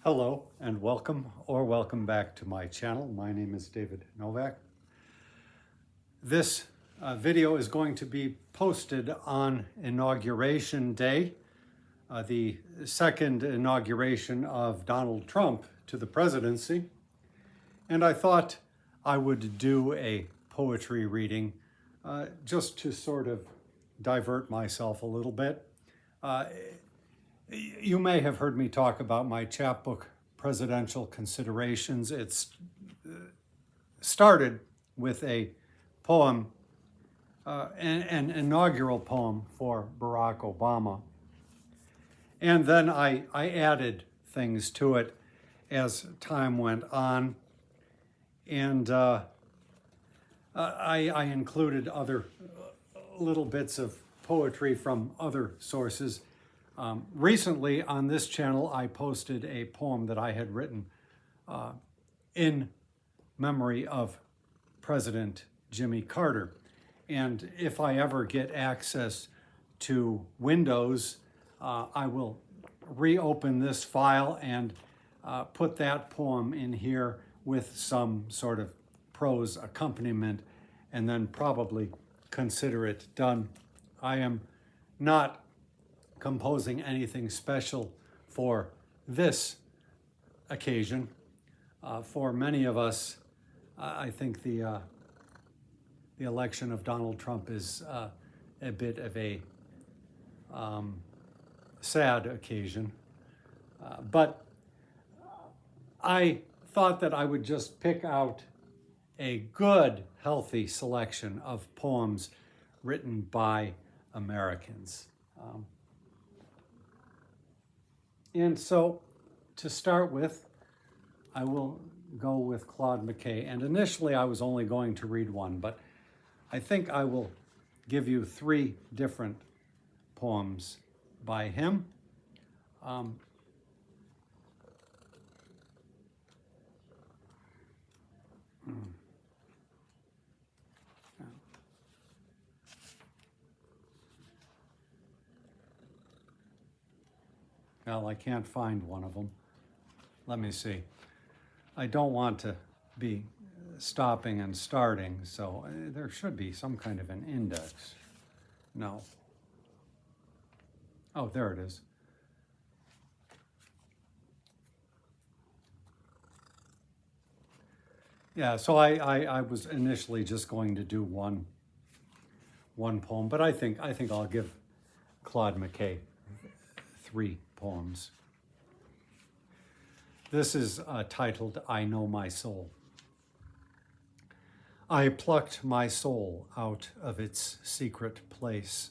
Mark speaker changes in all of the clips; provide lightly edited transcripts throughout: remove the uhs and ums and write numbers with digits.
Speaker 1: Hello and welcome back to my channel. My name is David Novak. This video is going to be posted on Inauguration Day, the second inauguration of Donald Trump to the presidency. And I thought I would do a poetry reading just to sort of divert myself a little bit. You may have heard me talk about my chapbook, Presidential Considerations. It's started with a poem, an inaugural poem for Barack Obama. And then I added things to it as time went on. And I included other little bits of poetry from other sources. Recently on this channel, I posted a poem that I had written in memory of President Jimmy Carter. And if I ever get access to Windows, I will reopen this file and put that poem in here with some sort of prose accompaniment and then probably consider it done. I am not composing anything special for this occasion. For many of us, I think the election of Donald Trump is a bit of a sad occasion. But I thought that I would just pick out a good, healthy selection of poems written by Americans. And so, to start with, I will go with Claude McKay. And initially, I was only going to read one, but I think I will give you three different poems by him. Well, I can't find one of them. Let me see. I don't want to be stopping and starting, so there should be some kind of an index. No. Oh, there it is. Yeah, so I was initially just going to do one poem, but I think I'll give Claude McKay three poems. This is titled, I Know My Soul. I plucked my soul out of its secret place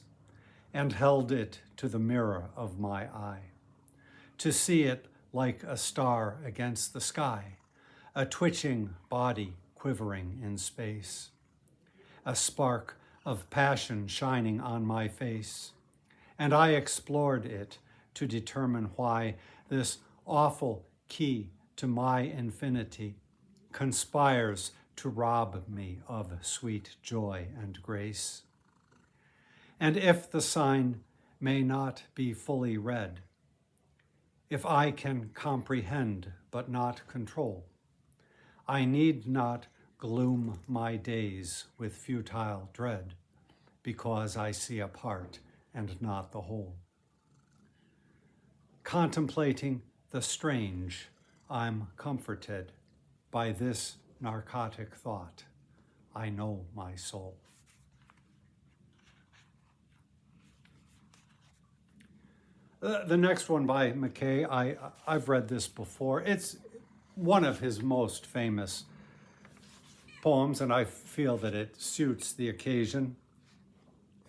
Speaker 1: and held it to the mirror of my eye, to see it like a star against the sky, a twitching body quivering in space, a spark of passion shining on my face, and I explored it to determine why this awful key to my infinity conspires to rob me of sweet joy and grace. And if the sign may not be fully read, if I can comprehend but not control, I need not gloom my days with futile dread, because I see a part and not the whole. Contemplating the strange, I'm comforted by this narcotic thought. I know my soul. The next one by McKay, I've read this before. It's one of his most famous poems, and I feel that it suits the occasion.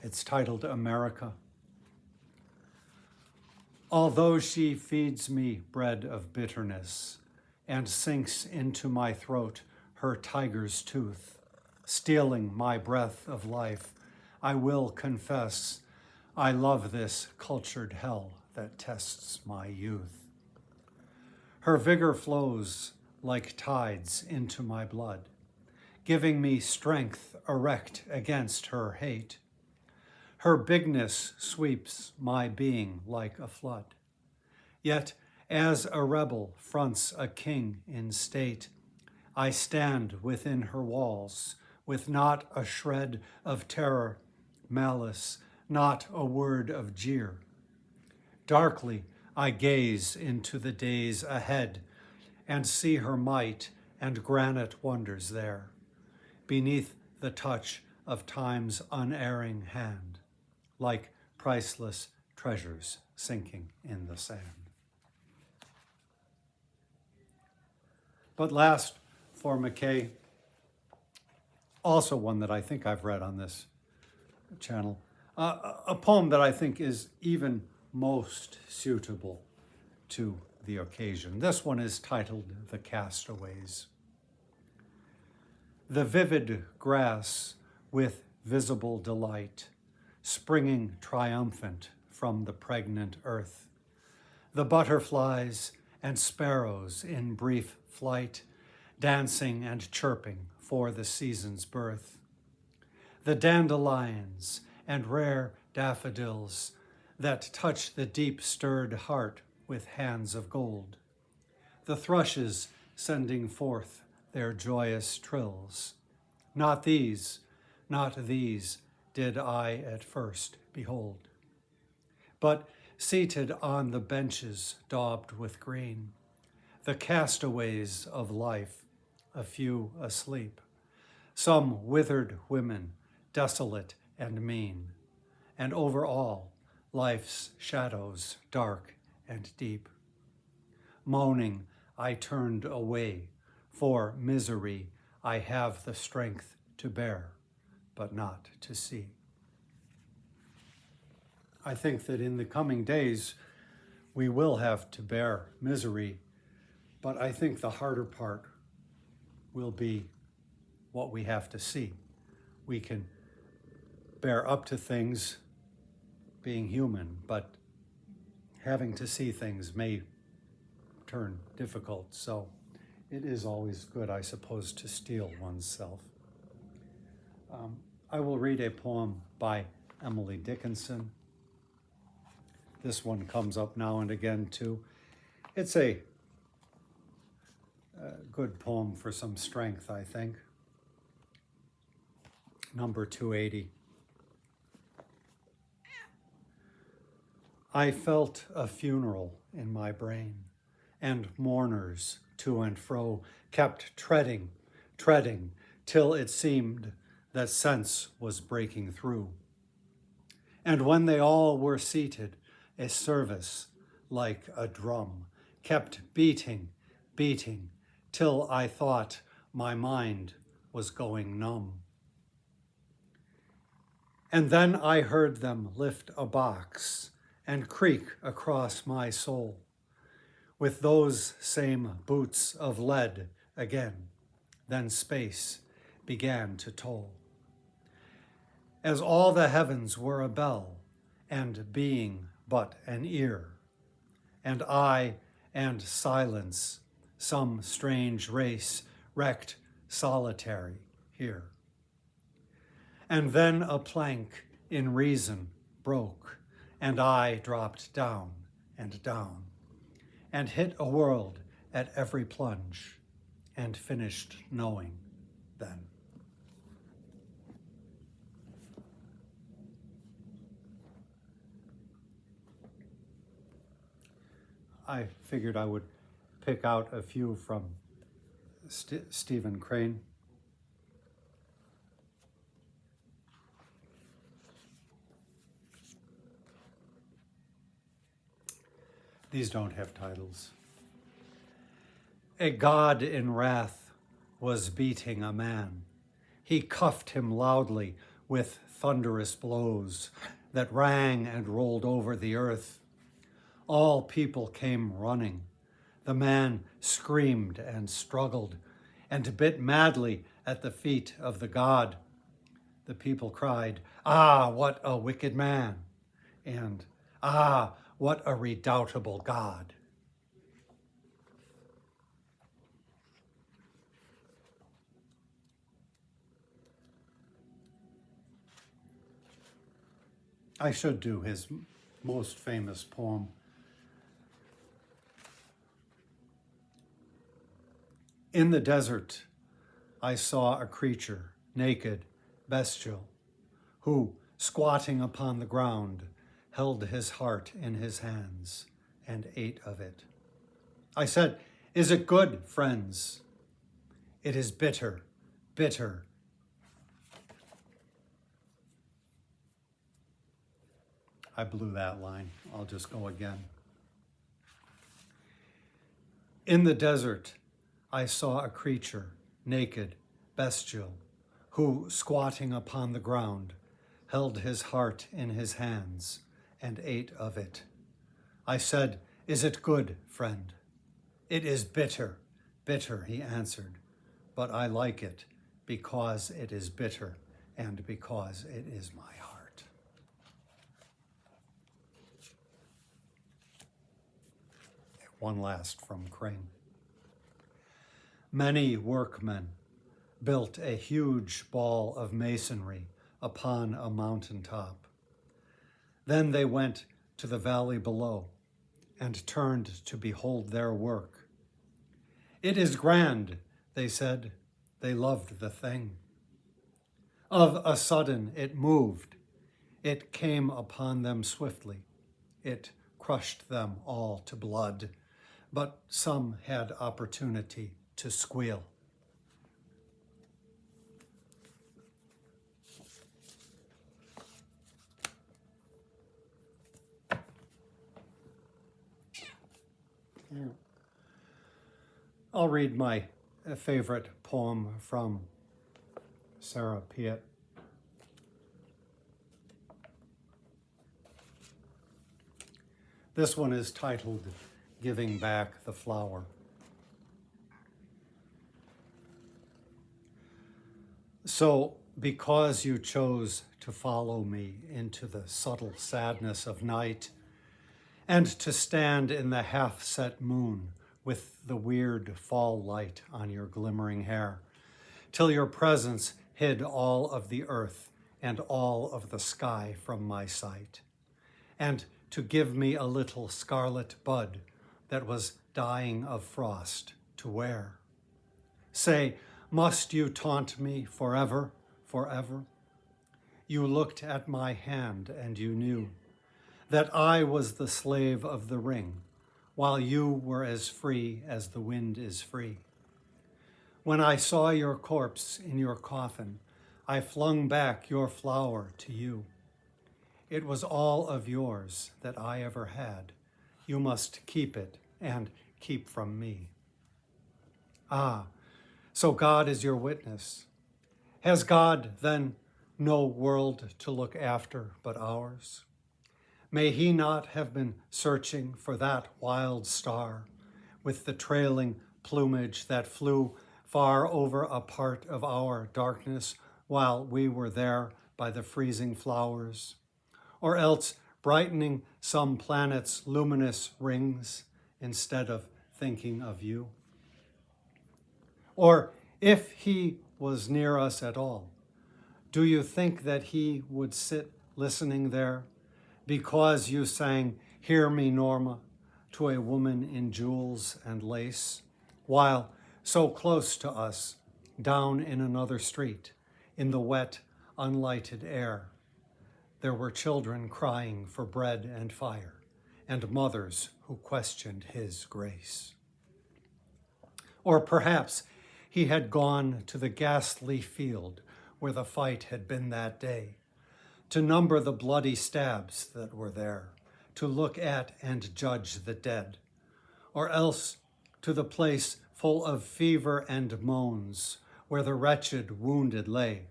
Speaker 1: It's titled America. Although she feeds me bread of bitterness and sinks into my throat her tiger's tooth, stealing my breath of life, I will confess I love this cultured hell that tests my youth. Her vigor flows like tides into my blood, giving me strength erect against her hate. Her bigness sweeps my being like a flood. Yet As a rebel fronts a king in state, I stand within her walls, with not a shred of terror, malice, not a word of jeer. Darkly I gaze into the days ahead, and see her might and granite wonders there, beneath the touch of time's unerring hand, like priceless treasures sinking in the sand. But last, for McKay, also one that I think I've read on this channel, a poem that I think is even most suitable to the occasion. This one is titled The Castaways. The vivid grass with visible delight, springing triumphant from the pregnant earth. The butterflies and sparrows in brief flight, dancing and chirping for the season's birth. The dandelions and rare daffodils that touch the deep-stirred heart with hands of gold. The thrushes sending forth their joyous trills. Not these did I at first behold. But seated on the benches daubed with green, the castaways of life, a few asleep, some withered women, desolate and mean, and over all, life's shadows dark and deep. Moaning, I turned away, for misery I have the strength to bear, but not to see. I think that in the coming days, we will have to bear misery, but I think the harder part will be what we have to see. We can bear up to things being human, but having to see things may turn difficult. So it is always good, I suppose, to steel oneself. I will read a poem by Emily Dickinson. This one comes up now and again too. It's a good poem for some strength, I think. Number 280. I felt a funeral in my brain, and mourners to and fro kept treading, till it seemed that sense was breaking through. And when they all were seated, a service like a drum kept beating, till I thought my mind was going numb. And then I heard them lift a box and creak across my soul, with those same boots of lead again. Then space began to toll, as all the heavens were a bell, and being but an ear, and I and silence, some strange race wrecked solitary here. And then a plank in reason broke, and I dropped down, and hit a world at every plunge, and finished knowing then. I figured I would pick out a few from Stephen Crane. These don't have titles. A god in wrath was beating a man. He cuffed him loudly with thunderous blows that rang and rolled over the earth. All people came running. The man screamed and struggled and bit madly at the feet of the god. The people cried, "Ah, what a wicked man!" and "Ah, what a redoubtable god!" I should do his most famous poem. In the desert, I saw a creature, naked, bestial, who, squatting upon the ground, held his heart in his hands and ate of it. I said, "Is it good, friends?" "It is bitter, bitter." I blew that line. I'll just go again. In the desert, I saw a creature, naked, bestial, who, squatting upon the ground, held his heart in his hands and ate of it. I said, "Is it good, friend?" "It is bitter, bitter," he answered, "but I like it because it is bitter and because it is my heart." One last from Crane. Many workmen built a huge ball of masonry upon a mountaintop. Then they went to the valley below and turned to behold their work. "It is grand," they said. They loved the thing. Of a sudden it moved. It came upon them swiftly. It crushed them all to blood, but some had opportunity to squeal. I'll read my favorite poem from Sarah Piatt. This one is titled "Giving Back the Flower." So, because you chose to follow me into the subtle sadness of night, and to stand in the half-set moon with the weird fall light on your glimmering hair, till your presence hid all of the earth and all of the sky from my sight, and to give me a little scarlet bud that was dying of frost to wear. Say, must you taunt me forever, forever? You looked at my hand and you knew that I was the slave of the ring, while you were as free as the wind is free. When I saw your corpse in your coffin, I flung back your flower to you. It was all of yours that I ever had. You must keep it and keep from me. Ah, so God is your witness. Has God then no world to look after but ours? May he not have been searching for that wild star with the trailing plumage that flew far over a part of our darkness while we were there by the freezing flowers, or else brightening some planet's luminous rings instead of thinking of you? Or if he was near us at all, do you think that he would sit listening there because you sang "Hear Me, Norma" to a woman in jewels and lace, while so close to us, down in another street, in the wet, unlighted air, there were children crying for bread and fire, and mothers who questioned his grace? Or perhaps he had gone to the ghastly field where the fight had been that day, to number the bloody stabs that were there, to look at and judge the dead, or else to the place full of fever and moans where the wretched wounded lay.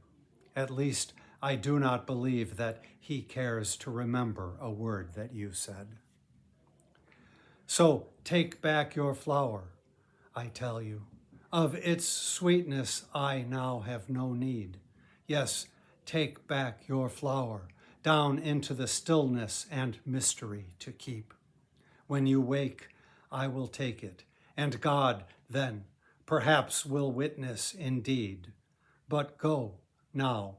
Speaker 1: At least I do not believe that he cares to remember a word that you said. So take back your flower, I tell you. Of its sweetness I now have no need. Yes, take back your flower, down into the stillness and mystery to keep. When you wake, I will take it, and God then perhaps will witness indeed. But go now,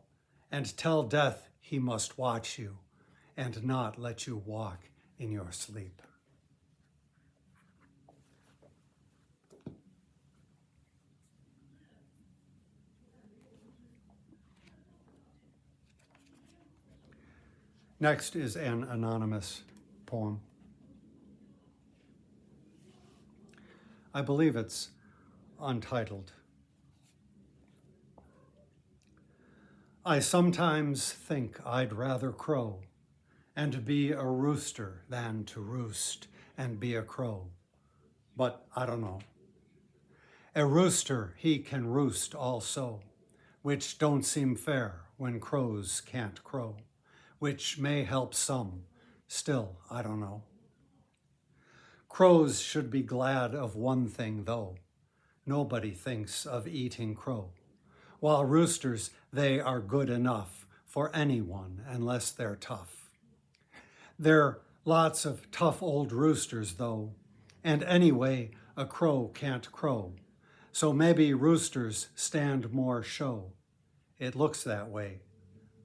Speaker 1: and tell death he must watch you, and not let you walk in your sleep. Next is an anonymous poem. I believe it's untitled. I sometimes think I'd rather crow and be a rooster than to roost and be a crow, but I don't know. A rooster he can roost also, which don't seem fair when crows can't crow, which may help some, still I don't know. Crows should be glad of one thing though, nobody thinks of eating crow, while roosters, they are good enough for anyone unless they're tough. There lots of tough old roosters though, and anyway a crow can't crow, so maybe roosters stand more show. It looks that way,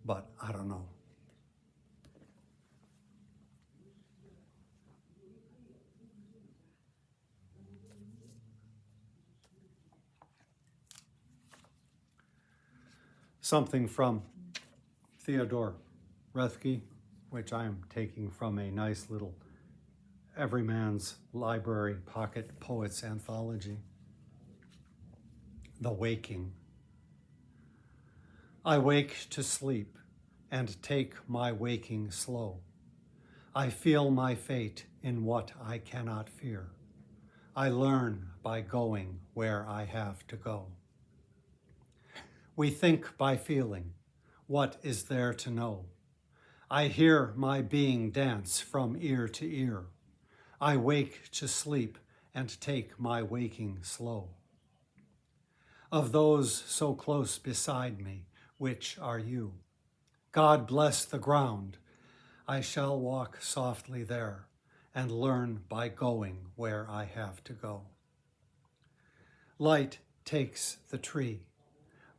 Speaker 1: but I don't know. Something from Theodore Roethke, which I am taking from a nice little Everyman's Library Pocket Poets Anthology. The Waking. I wake to sleep and take my waking slow. I feel my fate in what I cannot fear. I learn by going where I have to go. We think by feeling. What is there to know? I hear my being dance from ear to ear. I wake to sleep and take my waking slow. Of those so close beside me, which are you? God bless the ground. I shall walk softly there and learn by going where I have to go. Light takes the tree,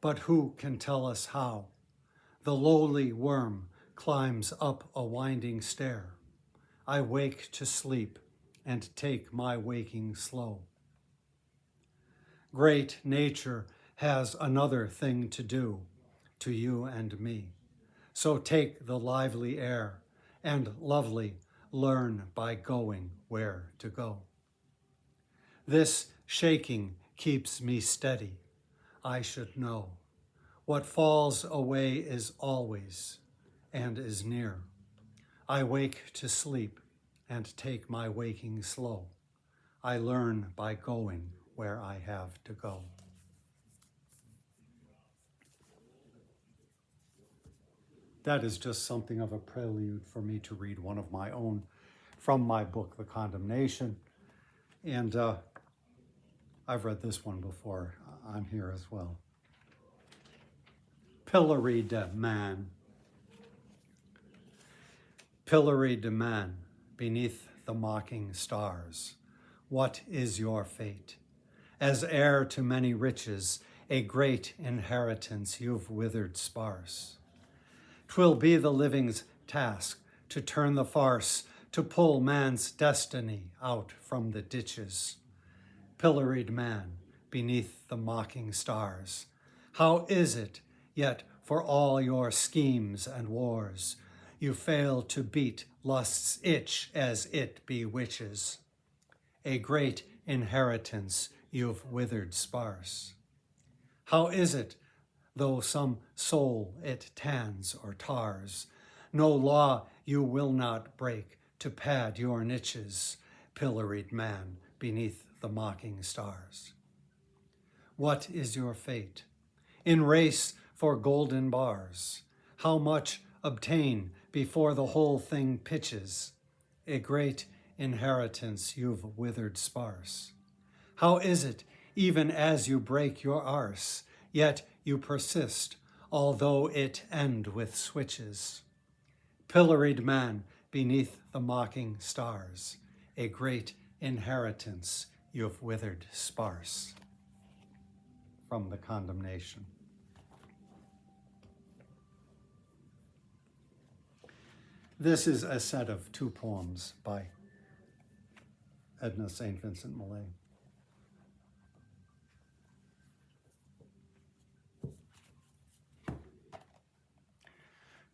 Speaker 1: but who can tell us how? The lowly worm climbs up a winding stair. I wake to sleep and take my waking slow. Great nature has another thing to do to you and me. So take the lively air and lovely learn by going where to go. This shaking keeps me steady. I should know. What falls away is always and is near. I wake to sleep and take my waking slow. I learn by going where I have to go. That is just something of a prelude for me to read one of my own from my book, The Condemnation. And I've read this one before. I'm here as well. Pilloried Man. Pilloried man beneath the mocking stars, what is your fate? As heir to many riches, a great inheritance you've withered sparse. 'Twill be the living's task to turn the farce, to pull man's destiny out from the ditches. Pilloried man beneath the mocking stars, how is it, yet for all your schemes and wars, you fail to beat lust's itch as it bewitches? A great inheritance you've withered sparse. How is it, though some soul it tans or tars, no law you will not break to pad your niches, pilloried man beneath the mocking stars? What is your fate? In race for golden bars, how much obtain before the whole thing pitches? A great inheritance you've withered sparse. How is it, even as you break your arse, yet you persist, although it end with switches? Pilloried man beneath the mocking stars, a great inheritance you've withered sparse. From The Condemnation. This is a set of 2 poems by Edna St. Vincent Millay.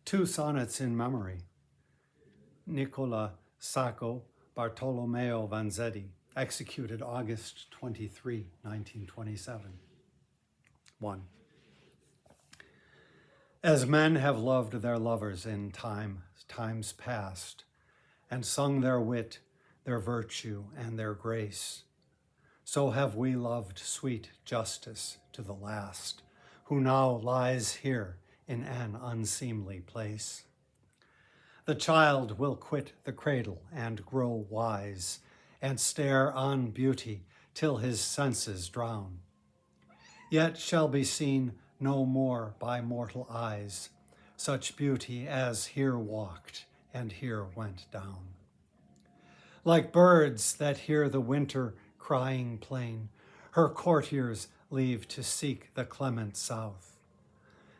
Speaker 1: Two sonnets in memory, Nicola Sacco Bartolomeo Vanzetti, executed August 23, 1927. 1. As men have loved their lovers in times past, and sung their wit, their virtue, and their grace, so have we loved sweet justice to the last, who now lies here in an unseemly place. The child will quit the cradle and grow wise, and stare on beauty till his senses drown, yet shall be seen no more by mortal eyes, such beauty as here walked and here went down. Like birds that hear the winter crying plain, her courtiers leave to seek the clement south.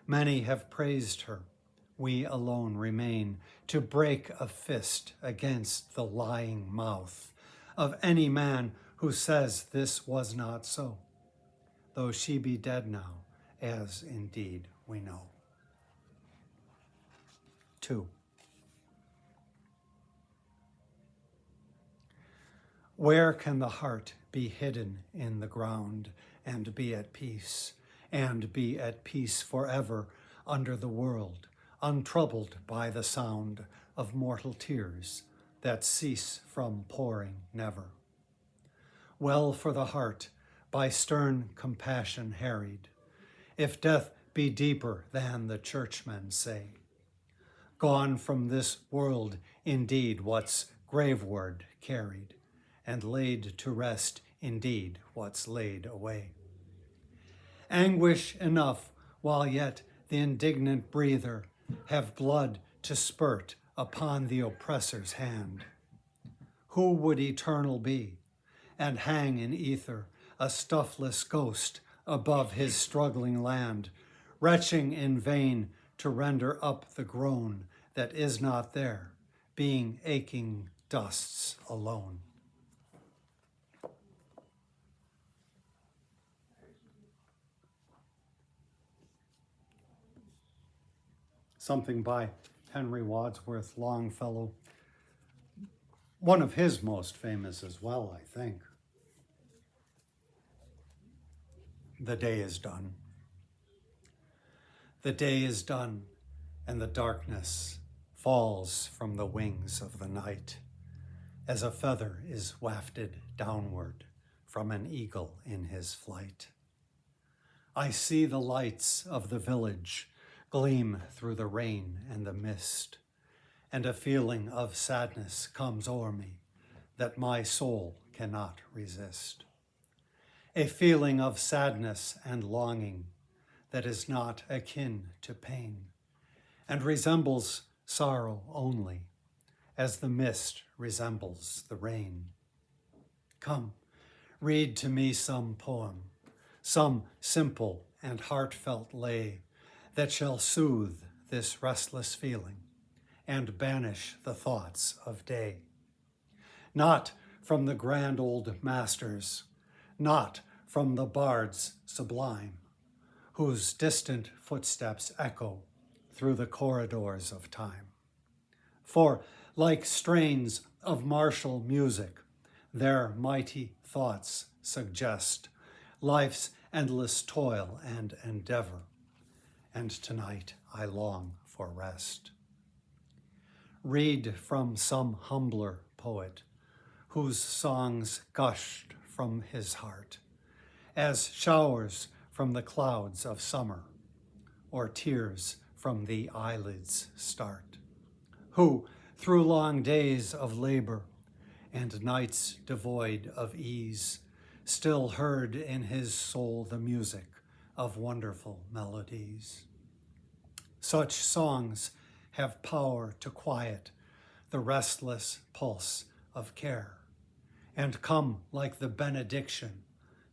Speaker 1: Many have praised her, we alone remain to break a fist against the lying mouth of any man who says this was not so, though she be dead now, as indeed we know. 2. Where can the heart be hidden in the ground and be at peace forever under the world, untroubled by the sound of mortal tears that cease from pouring never? Well for the heart, by stern compassion harried, if death be deeper than the churchmen say. Gone from this world, indeed, what's graveward carried, and laid to rest, indeed, what's laid away. Anguish enough, while yet the indignant breather have blood to spurt upon the oppressor's hand. Who would eternal be, and hang in ether a stuffless ghost above his struggling land, retching in vain to render up the groan that is not there, being aching dusts alone. Something by Henry Wadsworth Longfellow, one of his most famous as well, I think. The day is done. The day is done, and the darkness falls from the wings of the night, as a feather is wafted downward from an eagle in his flight. I see the lights of the village gleam through the rain and the mist, and a feeling of sadness comes o'er me that my soul cannot resist. A feeling of sadness and longing that is not akin to pain, and resembles sorrow only, as the mist resembles the rain. Come, read to me some poem, some simple and heartfelt lay that shall soothe this restless feeling and banish the thoughts of day. Not from the grand old masters, not from the bards sublime, whose distant footsteps echo through the corridors of time. For, like strains of martial music, their mighty thoughts suggest life's endless toil and endeavor, and tonight I long for rest. Read from some humbler poet, whose songs gushed from his heart, as showers from the clouds of summer, or tears from the eyelids start, who, through long days of labor and nights devoid of ease, still heard in his soul the music of wonderful melodies. Such songs have power to quiet the restless pulse of care, and come like the benediction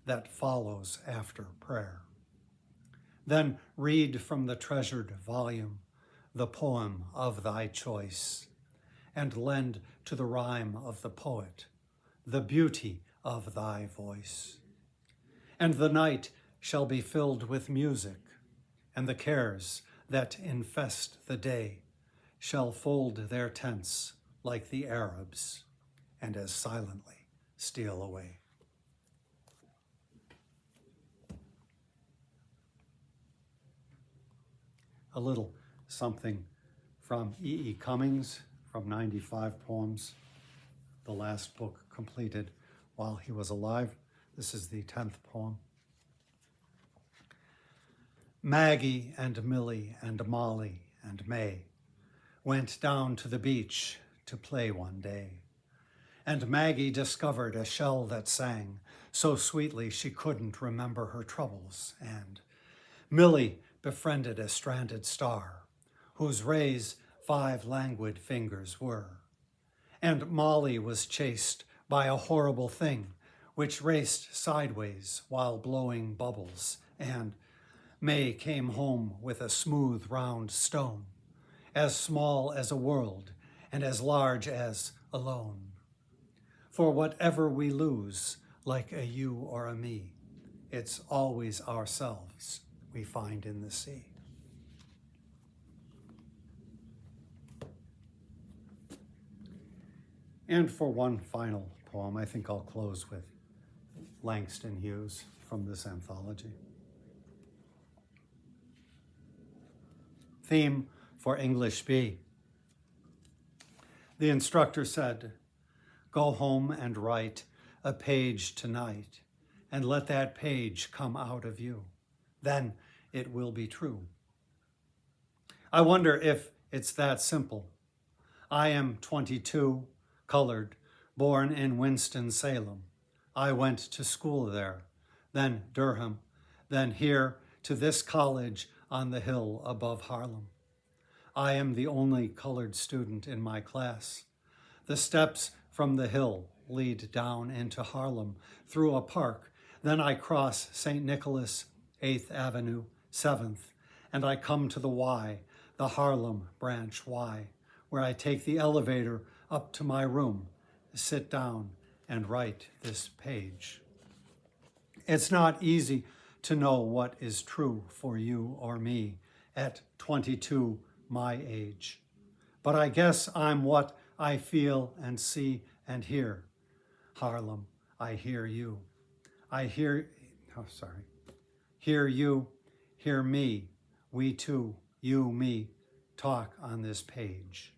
Speaker 1: that follows after prayer. Then read from the treasured volume the poem of thy choice, and lend to the rhyme of the poet the beauty of thy voice. And the night shall be filled with music, and the cares that infest the day shall fold their tents like the Arabs, and as silently steal away. A little something from E. Cummings from 95 Poems, the last book completed while he was alive. This is the 10th poem. Maggie and Millie and Molly and May went down to the beach to play one day. And Maggie discovered a shell that sang so sweetly she couldn't remember her troubles. And Millie befriended a stranded star, whose rays 5 languid fingers were. And Molly was chased by a horrible thing, which raced sideways while blowing bubbles. And May came home with a smooth, round stone, as small as a world and as large as alone. For whatever we lose, like a you or a me, it's always ourselves we find in the sea. And for one final poem, I think I'll close with Langston Hughes from this anthology. Theme for English B. The instructor said, "Go home and write a page tonight, and let that page come out of you. Then it will be true." I wonder if it's that simple. I am 22, colored, born in Winston-Salem. I went to school there, then Durham, then here to this college on the hill above Harlem. I am the only colored student in my class. The steps from the hill lead down into Harlem through a park. Then I cross St. Nicholas, 8th Avenue, 7th, and I come to the Y, the Harlem branch Y, where I take the elevator up to my room, sit down, and write this page. It's not easy to know what is true for you or me at 22, my age. But I guess I'm what I feel and see and hear. Harlem, I hear you. Hear you, hear me. We two, you, me, talk on this page.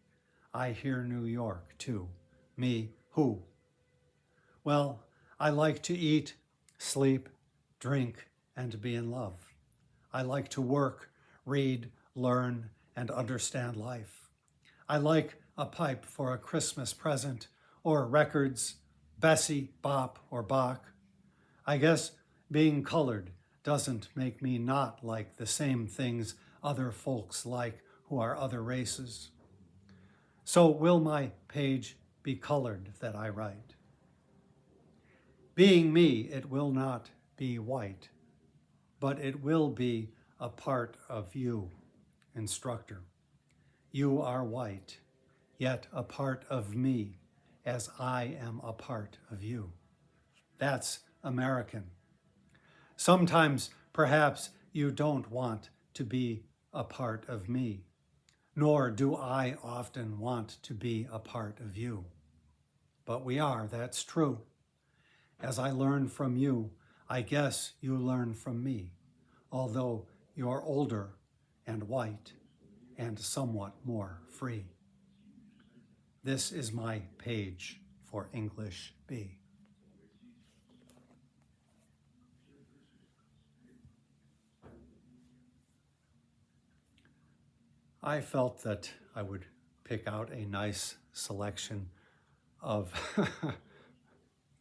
Speaker 1: I hear New York too. Me, who? Well, I like to eat, sleep, drink, and be in love. I like to work, read, learn, and understand life. I like a pipe for a Christmas present, or records, Bessie, Bop, or Bach. I guess being colored doesn't make me not like the same things other folks like who are other races. So will my page be colored that I write? Being me, it will not be white, but it will be a part of you, instructor. You are white, yet a part of me, as I am a part of you. That's American. Sometimes, perhaps, you don't want to be a part of me, nor do I often want to be a part of you. But we are, that's true. As I learn from you, I guess you learn from me, although you're older and white and somewhat more free. This is my page for English B. I felt that I would pick out a nice selection of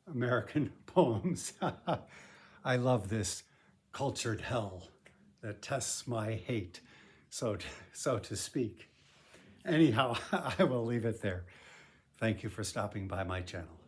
Speaker 1: American poems. I love this cultured hell that tests my hate, so to speak. Anyhow, I will leave it there. Thank you for stopping by my channel.